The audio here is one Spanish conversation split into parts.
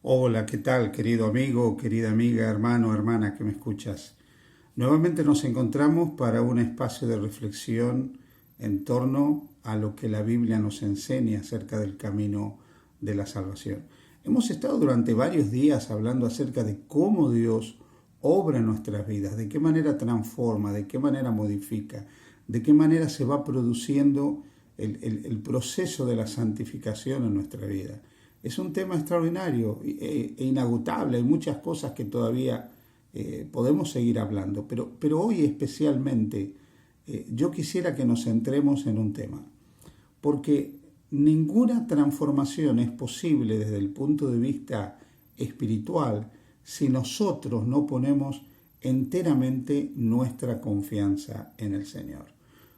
Hola, ¿qué tal, querido amigo, querida amiga, hermano, hermana que me escuchas? Nuevamente nos encontramos para un espacio de reflexión en torno a lo que la Biblia nos enseña acerca del camino de la salvación. Hemos estado durante varios días hablando acerca de cómo Dios obra en nuestras vidas, de qué manera transforma, de qué manera modifica, de qué manera se va produciendo el proceso de la santificación en nuestra vida. Es un tema extraordinario e inagotable. Hay muchas cosas que todavía podemos seguir hablando, pero hoy especialmente yo quisiera que nos centremos en un tema, porque ninguna transformación es posible desde el punto de vista espiritual si nosotros no ponemos enteramente nuestra confianza en el Señor.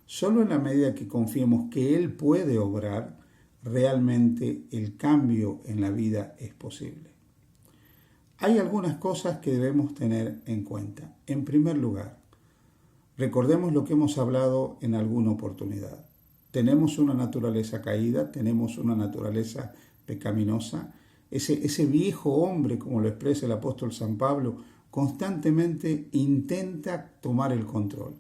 Solo en la medida que confiemos que Él puede obrar, realmente el cambio en la vida es posible. Hay algunas cosas que debemos tener en cuenta. En primer lugar, recordemos lo que hemos hablado en alguna oportunidad. Tenemos una naturaleza caída, tenemos una naturaleza pecaminosa. Ese viejo hombre, como lo expresa el apóstol San Pablo, constantemente intenta tomar el control.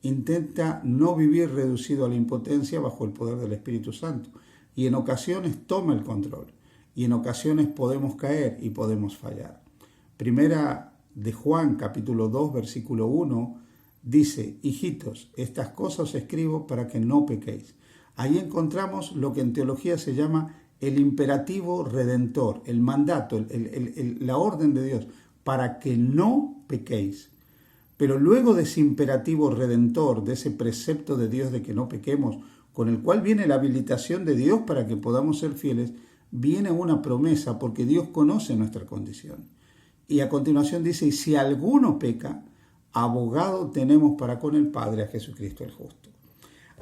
Intenta no vivir reducido a la impotencia bajo el poder del Espíritu Santo. Y en ocasiones toma el control. Y en ocasiones podemos caer y podemos fallar. Primera de Juan, capítulo 2, versículo 1, dice: hijitos, estas cosas os escribo para que no pequéis. Ahí encontramos lo que en teología se llama el imperativo redentor, el mandato, la orden de Dios, para que no pequéis. Pero luego de ese imperativo redentor, de ese precepto de Dios de que no pequemos, con el cual viene la habilitación de Dios para que podamos ser fieles, viene una promesa, porque Dios conoce nuestra condición. Y a continuación dice: y si alguno peca, abogado tenemos para con el Padre, a Jesucristo el justo.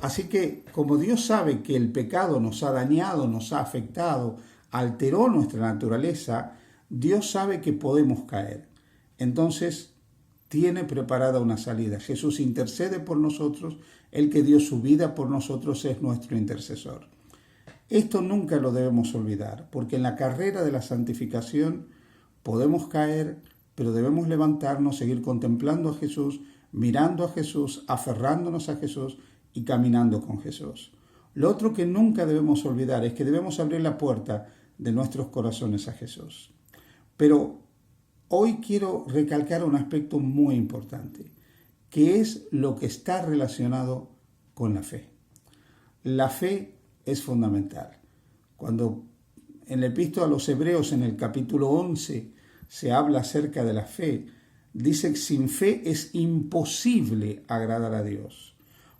Así que, como Dios sabe que el pecado nos ha dañado, nos ha afectado, alteró nuestra naturaleza, Dios sabe que podemos caer. Entonces, tiene preparada una salida. Jesús intercede por nosotros, el que dio su vida por nosotros es nuestro intercesor. Esto nunca lo debemos olvidar, porque en la carrera de la santificación podemos caer, pero debemos levantarnos, seguir contemplando a Jesús, mirando a Jesús, aferrándonos a Jesús y caminando con Jesús. Lo otro que nunca debemos olvidar es que debemos abrir la puerta de nuestros corazones a Jesús. Pero hoy quiero recalcar un aspecto muy importante, que es lo que está relacionado con la fe. La fe es fundamental. Cuando en la epístola a los Hebreos, en el capítulo 11, se habla acerca de la fe, dice que sin fe es imposible agradar a Dios,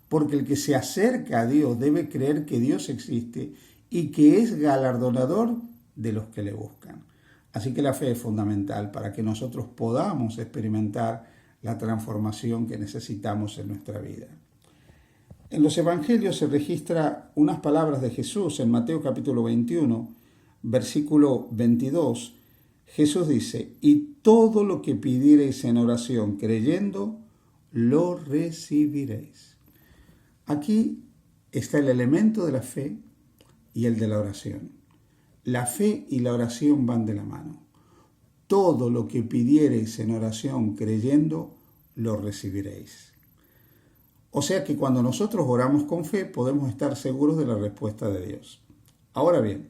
porque el que se acerca a Dios debe creer que Dios existe y que es galardonador de los que le buscan. Así que la fe es fundamental para que nosotros podamos experimentar la transformación que necesitamos en nuestra vida. En los evangelios se registra unas palabras de Jesús en Mateo capítulo 21, versículo 22. Jesús dice: y todo lo que pidiereis en oración creyendo, lo recibiréis. Aquí está el elemento de la fe y el de la oración. La fe y la oración van de la mano. Todo lo que pidiereis en oración creyendo, lo recibiréis. O sea que cuando nosotros oramos con fe, podemos estar seguros de la respuesta de Dios. Ahora bien,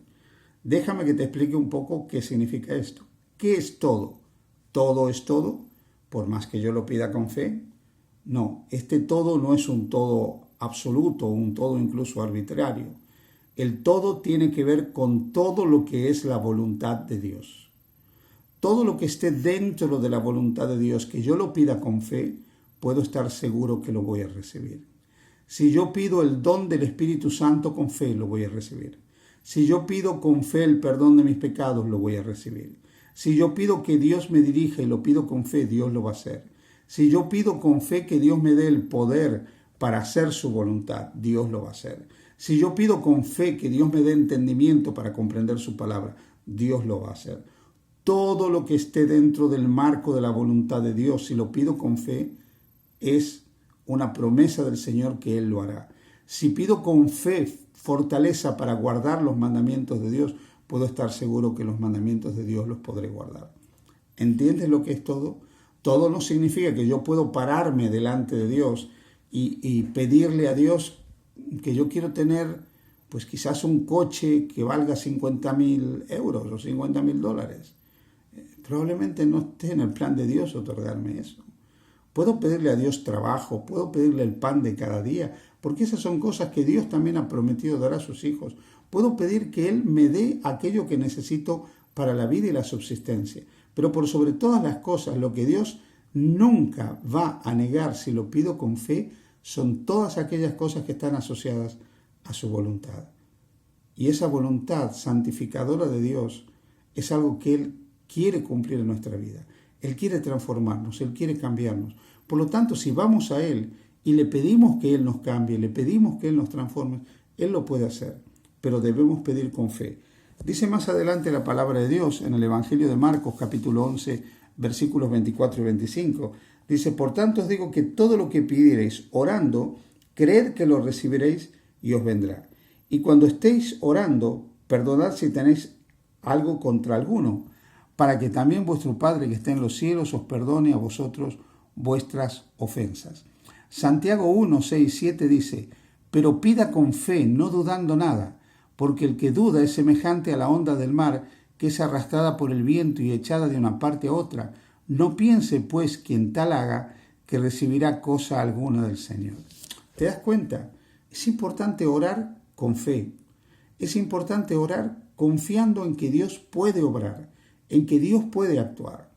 déjame que te explique un poco qué significa esto. ¿Qué es todo? ¿Todo es todo? Por más que yo lo pida con fe. No, este todo no es un todo absoluto, un todo incluso arbitrario. El todo tiene que ver con todo lo que es la voluntad de Dios. Todo lo que esté dentro de la voluntad de Dios, que yo lo pida con fe, puedo estar seguro que lo voy a recibir. Si yo pido el don del Espíritu Santo con fe, lo voy a recibir. Si yo pido con fe el perdón de mis pecados, lo voy a recibir. Si yo pido que Dios me dirija y lo pido con fe, Dios lo va a hacer. Si yo pido con fe que Dios me dé el poder para hacer su voluntad, Dios lo va a hacer. Si yo pido con fe que Dios me dé entendimiento para comprender su palabra, Dios lo va a hacer. Todo lo que esté dentro del marco de la voluntad de Dios, si lo pido con fe, es una promesa del Señor que Él lo hará. Si pido con fe fortaleza para guardar los mandamientos de Dios, puedo estar seguro que los mandamientos de Dios los podré guardar. ¿Entiendes lo que es todo? Todo no significa que yo puedo pararme delante de Dios y pedirle a Dios que yo quiero tener, pues quizás un coche que valga 50.000 euros o 50.000 dólares. Probablemente no esté en el plan de Dios otorgarme eso. Puedo pedirle a Dios trabajo, puedo pedirle el pan de cada día, porque esas son cosas que Dios también ha prometido dar a sus hijos. Puedo pedir que Él me dé aquello que necesito para la vida y la subsistencia. Pero por sobre todas las cosas, lo que Dios nunca va a negar si lo pido con fe, son todas aquellas cosas que están asociadas a su voluntad. Y esa voluntad santificadora de Dios es algo que Él quiere cumplir en nuestra vida. Él quiere transformarnos, Él quiere cambiarnos. Por lo tanto, si vamos a Él y le pedimos que Él nos cambie, le pedimos que Él nos transforme, Él lo puede hacer, pero debemos pedir con fe. Dice más adelante la palabra de Dios en el Evangelio de Marcos, capítulo 11, versículos 24 y 25. Dice, por tanto os digo que todo lo que pidiereis orando, creed que lo recibiréis y os vendrá. Y cuando estéis orando, perdonad si tenéis algo contra alguno, para que también vuestro Padre que está en los cielos os perdone a vosotros vuestras ofensas. Santiago 1, 6, 7 dice, pero pida con fe, no dudando nada, porque el que duda es semejante a la onda del mar, que es arrastrada por el viento y echada de una parte a otra. No piense, pues, quien tal haga, que recibirá cosa alguna del Señor. ¿Te das cuenta? Es importante orar con fe. Es importante orar confiando en que Dios puede obrar, en que Dios puede actuar.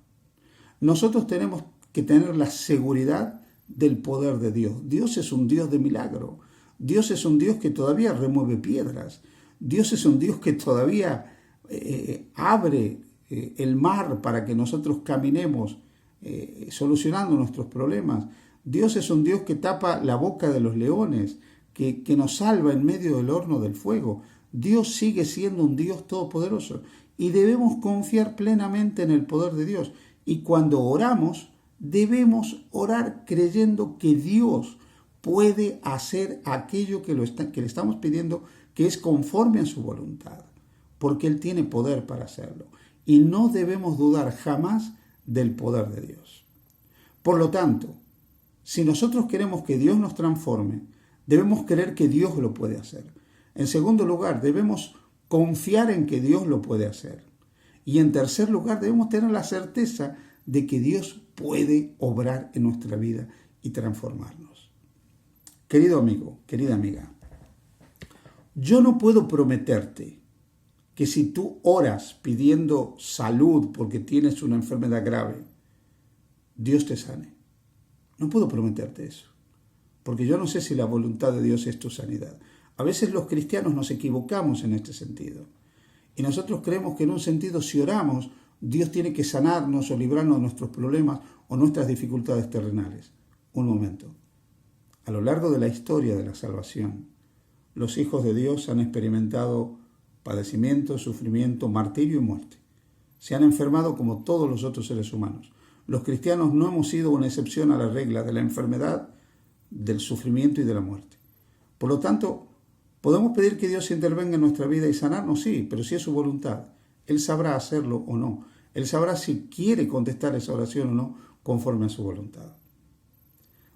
Nosotros tenemos que tener la seguridad del poder de Dios. Dios es un Dios de milagro. Dios es un Dios que todavía remueve piedras. Dios es un Dios que todavía abre el mar para que nosotros caminemos solucionando nuestros problemas. Dios es un Dios que tapa la boca de los leones, que nos salva en medio del horno del fuego. Dios sigue siendo un Dios todopoderoso y debemos confiar plenamente en el poder de Dios. Y cuando oramos, debemos orar creyendo que Dios puede hacer aquello que le estamos pidiendo, que es conforme a su voluntad, porque Él tiene poder para hacerlo. Y no debemos dudar jamás del poder de Dios. Por lo tanto, si nosotros queremos que Dios nos transforme, debemos creer que Dios lo puede hacer. En segundo lugar, debemos confiar en que Dios lo puede hacer. Y en tercer lugar, debemos tener la certeza de que Dios puede obrar en nuestra vida y transformarnos. Querido amigo, querida amiga, yo no puedo prometerte que si tú oras pidiendo salud porque tienes una enfermedad grave, Dios te sane. No puedo prometerte eso, porque yo no sé si la voluntad de Dios es tu sanidad. A veces los cristianos nos equivocamos en este sentido. Y nosotros creemos que en un sentido, si oramos, Dios tiene que sanarnos o librarnos de nuestros problemas o nuestras dificultades terrenales. Un momento. A lo largo de la historia de la salvación, los hijos de Dios han experimentado padecimiento, sufrimiento, martirio y muerte. Se han enfermado como todos los otros seres humanos. Los cristianos no hemos sido una excepción a la regla de la enfermedad, del sufrimiento y de la muerte. Por lo tanto, ¿podemos pedir que Dios intervenga en nuestra vida y sanarnos? Sí, pero si es su voluntad. Él sabrá hacerlo o no. Él sabrá si quiere contestar esa oración o no conforme a su voluntad.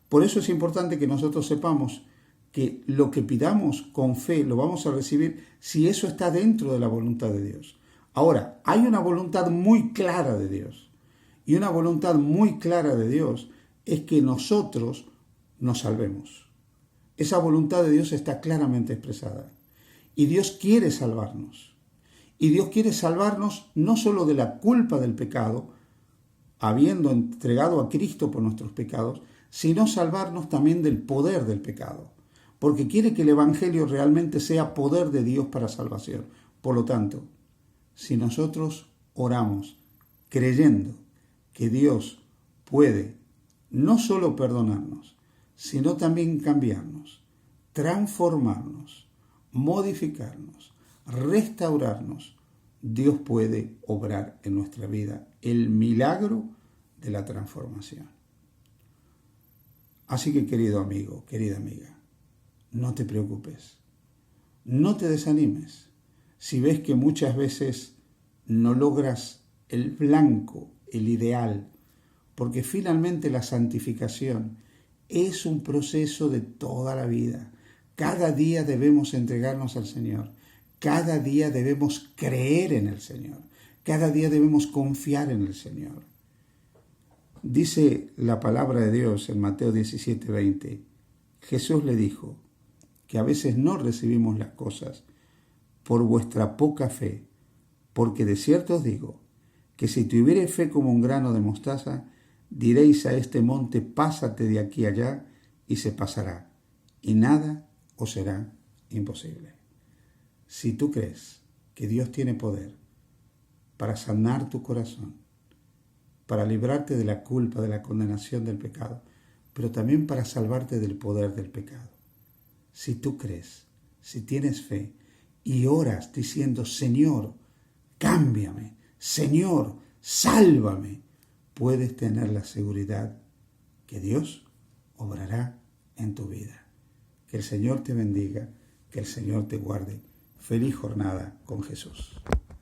Por eso es importante que nosotros sepamos que lo que pidamos con fe lo vamos a recibir si eso está dentro de la voluntad de Dios. Ahora, hay una voluntad muy clara de Dios. Y una voluntad muy clara de Dios es que nosotros nos salvemos. Esa voluntad de Dios está claramente expresada. Y Dios quiere salvarnos. Y Dios quiere salvarnos no solo de la culpa del pecado, habiendo entregado a Cristo por nuestros pecados, sino salvarnos también del poder del pecado. Porque quiere que el Evangelio realmente sea poder de Dios para salvación. Por lo tanto, si nosotros oramos creyendo que Dios puede no solo perdonarnos, sino también cambiarnos, transformarnos, modificarnos, restaurarnos, Dios puede obrar en nuestra vida el milagro de la transformación. Así que, querido amigo, querida amiga, no te preocupes, no te desanimes. si ves que muchas veces no logras el blanco, el ideal, porque finalmente la santificación es un proceso de toda la vida. Cada día debemos entregarnos al Señor. Cada día debemos creer en el Señor. Cada día debemos confiar en el Señor. Dice la palabra de Dios en Mateo 17:20. Jesús le dijo que a veces no recibimos las cosas por vuestra poca fe, porque de cierto os digo que si tuviereis fe como un grano de mostaza, diréis a este monte, pásate de aquí allá, y se pasará, y nada os será imposible. Si tú crees que Dios tiene poder para sanar tu corazón, para librarte de la culpa, de la condenación del pecado, pero también para salvarte del poder del pecado. Si tú crees, si tienes fe y oras diciendo, Señor, cámbiame, Señor, sálvame, puedes tener la seguridad que Dios obrará en tu vida. Que el Señor te bendiga, que el Señor te guarde. Feliz jornada con Jesús.